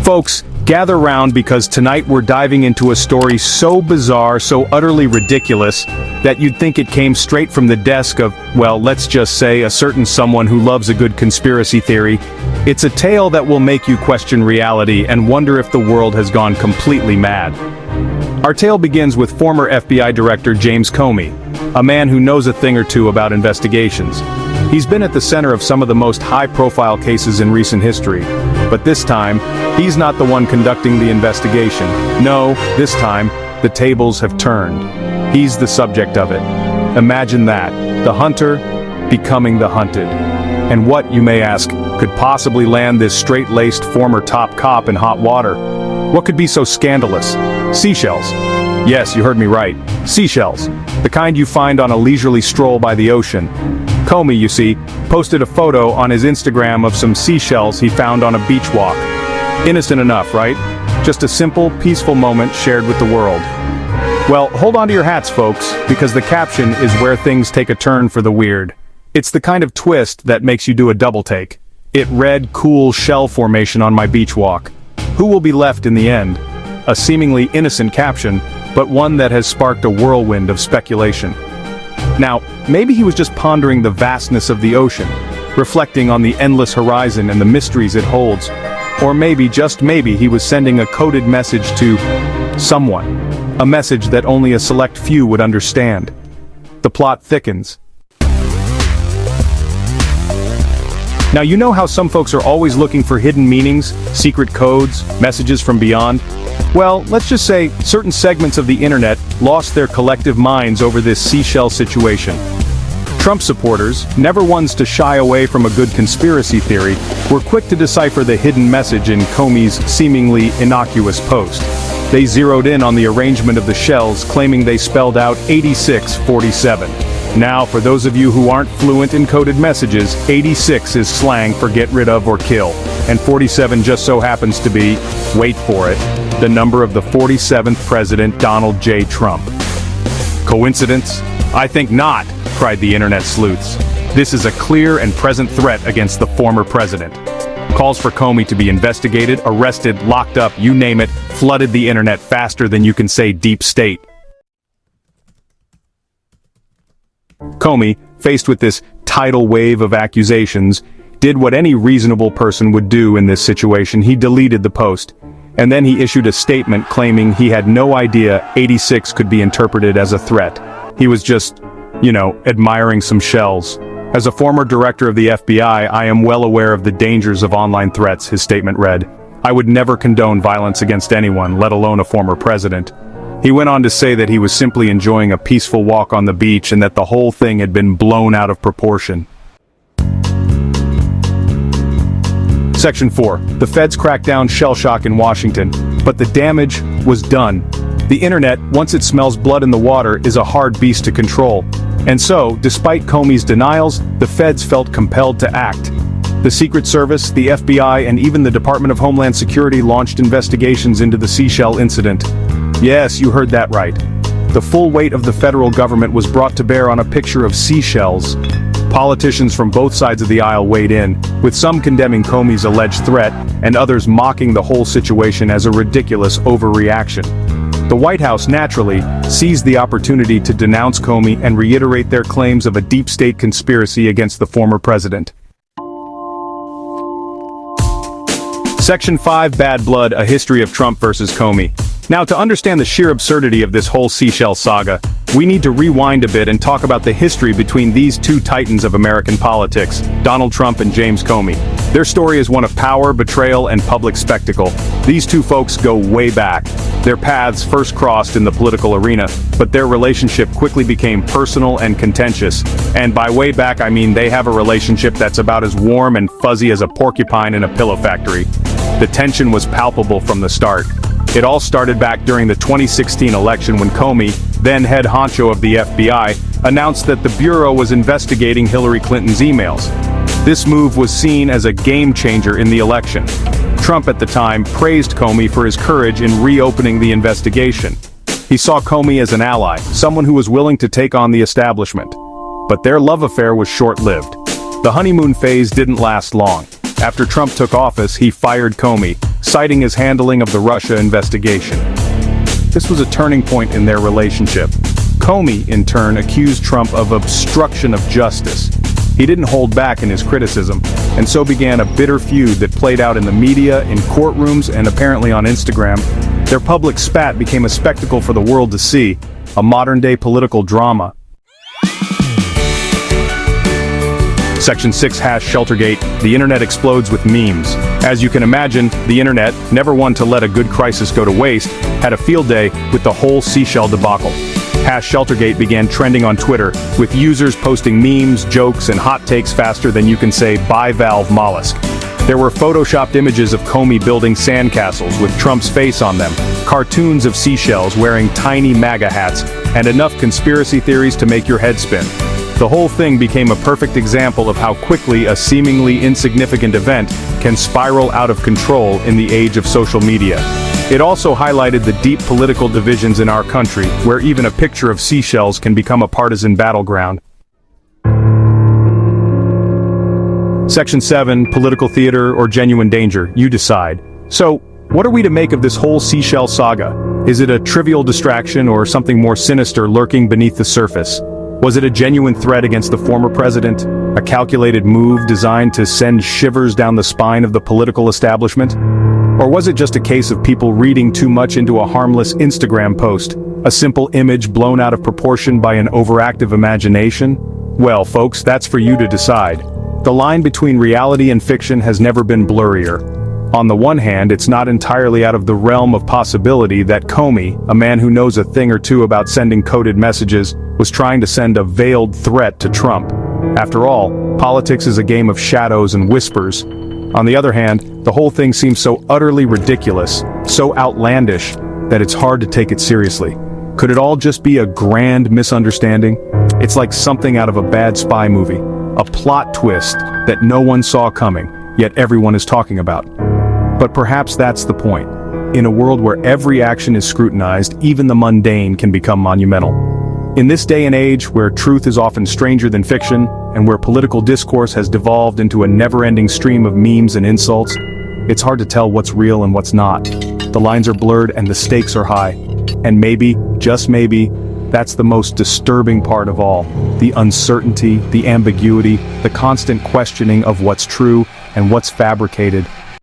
Folks, gather round because tonight we're diving into a story so bizarre, so utterly ridiculous, that you'd think it came straight from the desk of, well, let's just say a certain someone who loves a good conspiracy theory. It's a tale that will make you question reality and wonder if the world has gone completely mad. Our tale begins with former FBI Director James Comey, a man who knows a thing or two about investigations. He's been at the center of some of the most high-profile cases in recent history, but this time, he's not the one conducting the investigation. No, this time, the tables have turned. He's the subject of it. Imagine that, the hunter becoming the hunted. And what, you may ask, could possibly land this straight-laced former top cop in hot water? What could be so scandalous? Seashells. Yes, you heard me right. Seashells. The kind you find on a leisurely stroll by the ocean. Comey, you see, posted a photo on his Instagram of some seashells he found on a beach walk. Innocent enough, right? Just a simple, peaceful moment shared with the world. Well, hold on to your hats, folks, because the caption is where things take a turn for the weird. It's the kind of twist that makes you do a double take. It read, "Cool shell formation on my beach walk." Who will be left in the end? A seemingly innocent caption, but one that has sparked a whirlwind of speculation. Now, maybe he was just pondering the vastness of the ocean, reflecting on the endless horizon and the mysteries it holds. Or maybe, just maybe, he was sending a coded message to someone. A message that only a select few would understand. The plot thickens. Now, you know how some folks are always looking for hidden meanings, secret codes, messages from beyond? Well, let's just say certain segments of the internet lost their collective minds over this seashell situation. Trump supporters, never ones to shy away from a good conspiracy theory, were quick to decipher the hidden message in Comey's seemingly innocuous post. They zeroed in on the arrangement of the shells, claiming they spelled out 8647. Now, for those of you who aren't fluent in coded messages, 86 is slang for get rid of or kill, and 47 just so happens to be, wait for it, the number of the 47th President Donald J. Trump. Coincidence? I think not, cried the internet sleuths. This is a clear and present threat against the former president. Calls for Comey to be investigated, arrested, locked up, you name it, flooded the internet faster than you can say deep state. Comey, faced with this tidal wave of accusations, did what any reasonable person would do in this situation. He deleted the post. And then he issued a statement claiming he had no idea 86 could be interpreted as a threat. He was just, admiring some shells. As a former director of the FBI, I am well aware of the dangers of online threats, his statement read. I would never condone violence against anyone, let alone a former president. He went on to say that he was simply enjoying a peaceful walk on the beach and that the whole thing had been blown out of proportion. Section 4. The feds cracked down shell shock in Washington, but the damage was done. The internet, once it smells blood in the water, is a hard beast to control. And so, despite Comey's denials, the feds felt compelled to act. The Secret Service, the FBI, and even the Department of Homeland Security launched investigations into the Seashell incident. Yes, you heard that right. The full weight of the federal government was brought to bear on a picture of seashells. Politicians from both sides of the aisle weighed in, with some condemning Comey's alleged threat, and others mocking the whole situation as a ridiculous overreaction. The White House, naturally, seized the opportunity to denounce Comey and reiterate their claims of a deep state conspiracy against the former president. Section 5. Bad Blood, a history of Trump versus Comey. Now, to understand the sheer absurdity of this whole Seashell saga, we need to rewind a bit and talk about the history between these two titans of American politics, Donald Trump and James Comey. Their story is one of power, betrayal, and public spectacle. These two folks go way back. Their paths first crossed in the political arena, but their relationship quickly became personal and contentious. And by way back, I mean they have a relationship that's about as warm and fuzzy as a porcupine in a pillow factory. The tension was palpable from the start. It all started back during the 2016 election when Comey, then head honcho of the FBI, announced that the Bureau was investigating Hillary Clinton's emails. This move was seen as a game changer in the election. Trump at the time praised Comey for his courage in reopening the investigation. He saw Comey as an ally, someone who was willing to take on the establishment. But their love affair was short-lived. The honeymoon phase didn't last long. After Trump took office, he fired Comey, citing his handling of the Russia investigation. This was a turning point in their relationship. Comey, in turn, accused Trump of obstruction of justice. He didn't hold back in his criticism, and so began a bitter feud that played out in the media, in courtrooms, and apparently on Instagram. Their public spat became a spectacle for the world to see, a modern-day political drama. Section 6 #Sheltergate, the internet explodes with memes. As you can imagine, the internet, never one to let a good crisis go to waste, had a field day with the whole Seashell debacle. #Sheltergate began trending on Twitter, with users posting memes, jokes, and hot takes faster than you can say bivalve mollusk. There were photoshopped images of Comey building sandcastles with Trump's face on them, cartoons of seashells wearing tiny MAGA hats, and enough conspiracy theories to make your head spin. The whole thing became a perfect example of how quickly a seemingly insignificant event can spiral out of control in the age of social media. It also highlighted the deep political divisions in our country, where even a picture of seashells can become a partisan battleground. Section 7, political theater or genuine danger, you decide. So, what are we to make of this whole Seashell saga? Is it a trivial distraction or something more sinister lurking beneath the surface? Was it a genuine threat against the former president? A calculated move designed to send shivers down the spine of the political establishment? Or was it just a case of people reading too much into a harmless Instagram post? A simple image blown out of proportion by an overactive imagination? Well, folks, that's for you to decide. The line between reality and fiction has never been blurrier. On the one hand, it's not entirely out of the realm of possibility that Comey, a man who knows a thing or two about sending coded messages, was trying to send a veiled threat to Trump. After all, politics is a game of shadows and whispers. On the other hand, the whole thing seems so utterly ridiculous, so outlandish, that it's hard to take it seriously. Could it all just be a grand misunderstanding? It's like something out of a bad spy movie, a plot twist that no one saw coming, yet everyone is talking about. But perhaps that's the point. In a world where every action is scrutinized, even the mundane can become monumental. In this day and age, where truth is often stranger than fiction, and where political discourse has devolved into a never-ending stream of memes and insults, it's hard to tell what's real and what's not. The lines are blurred and the stakes are high. And maybe, just maybe, that's the most disturbing part of all. The uncertainty, the ambiguity, the constant questioning of what's true and what's fabricated.